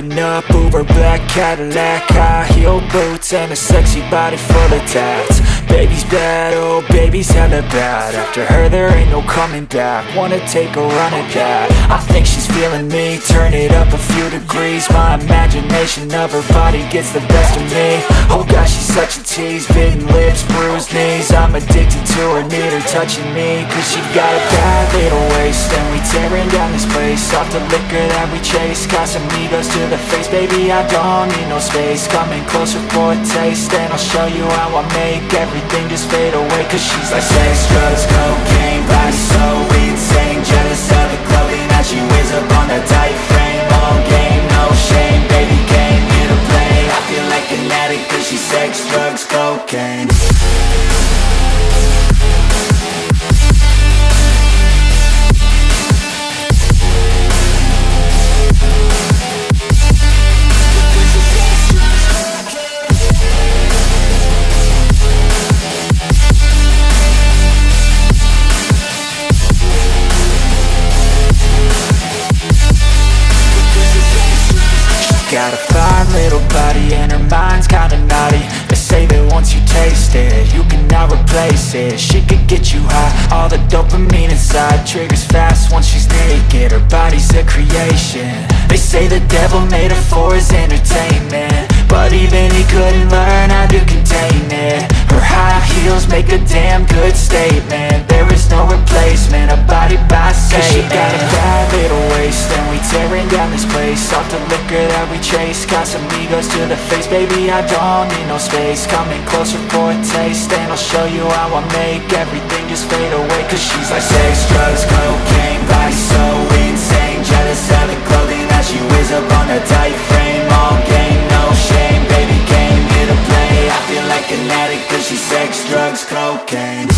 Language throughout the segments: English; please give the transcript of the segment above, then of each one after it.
rolling up, Uber black Cadillac, high heel boots and a sexy body full of tats. Baby's bad, oh baby's hella bad. After her there ain't no coming back. Wanna take a run at that. I think she's feeling me, turn it up a few degrees. My imagination of her body gets the best of me. Oh gosh, she's such a tease, bitten lips, bruised knees. I'm addicted to her, need her touching me, cause she got a bad little waist. And we tearing down this place, off the liquor that we chase. Casamigos to the face, baby I don't need no space. Coming closer for a taste, and I'll show you how I make everything just fade away. Cause she's like sex, drugs, cocaine, body so insane. Jealous of the clothing that she wears up on that tight frame. All game, no shame, baby came here to play. I feel like an addict cause she's sex, drugs, cocaine. Got a fine little body and her mind's kinda naughty. They say that once you taste it, you cannot replace it. She could get you high, all the dopamine inside triggers fast once she's naked. Her body's a creation. They say the devil made her for his entertainment, but even he couldn't learn how to contain it. Her high heels make a damn good statement. There is no replacement, a body by Satan. Cause she got a bad little waist, and we tearing down this place, off the liquor that we chase. Casamigos to the face, baby I don't need no space. Coming closer for a taste, and I'll show you how I make everything just fade away. Cause she's like sex, drugs, cocaine, body so insane. Jealous of the clothing that she wears up on that tight frame. All game, no shame, baby came here to play. I feel like an addict cause she's sex, drugs, cocaine.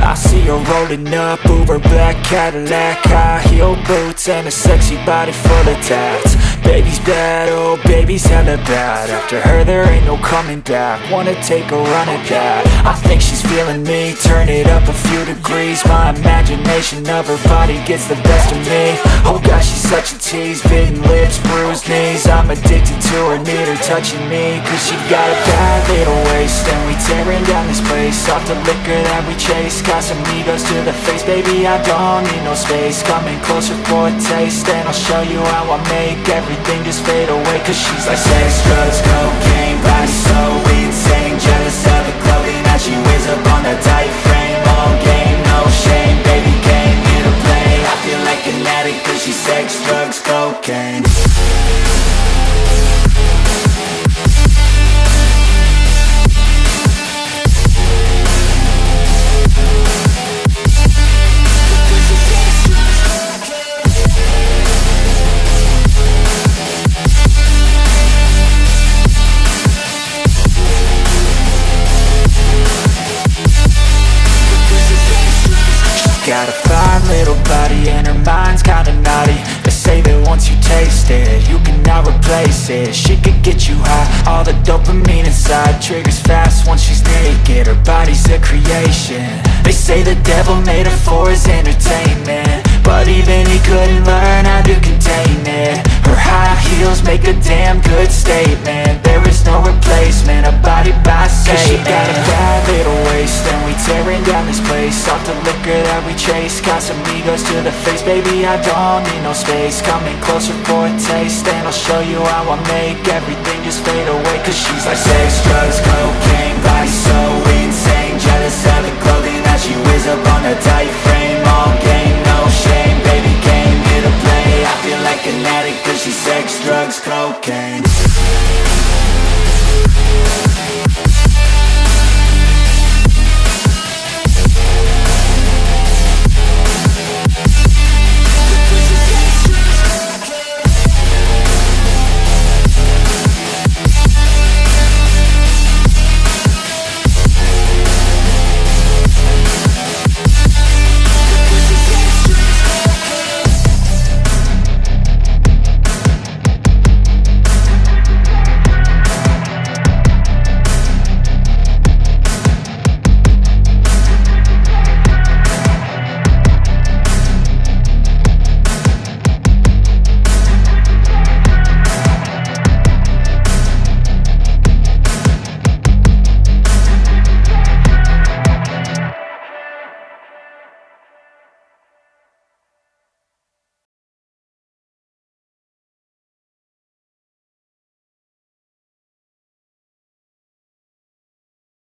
I see her rolling up, Uber black Cadillac, high heel boots and a sexy body full of tats. Baby's bad, oh baby's hella bad. After her there ain't no coming back. Wanna take a run at that. I think she's feeling me, turn it up a few degrees. My imagination of her body gets the best of me. Oh gosh, she's such a tease, bitten lips, bruised knees. I'm addicted to her, need her touching me, cause she got a bad little waist. And we tearing down this place, off the liquor that we chase. Casamigos to the face, baby I don't need no space. Coming closer for a taste, and I'll show you how I make everything just fade away. Cause she's like sex, drugs, cocaine, body so insane. Jealous of the clothing that she wears up on that tight frame. All game, no shame, baby came here to play. I feel like an addict cause she's sex, drugs, cocaine. Got a fine little body and her mind's kinda naughty. They say that once you taste it, you cannot replace it. She could get you high, all the dopamine inside triggers fast once she's naked. Her body's a creation. They say the devil made her for his entertainment, but even he couldn't learn how to contain it. Her high heels make a damn good statement. There is no no replacement, a body by Satan. Cause she got a bad little waist, and we tearing down this place off the liquor that we chase. Got some egos to the face, baby, I don't need no space. Coming closer for a taste, and I'll show you how I make everything just fade away. Cause she's like sex, drugs, cocaine, body so insane, jealous of the clothing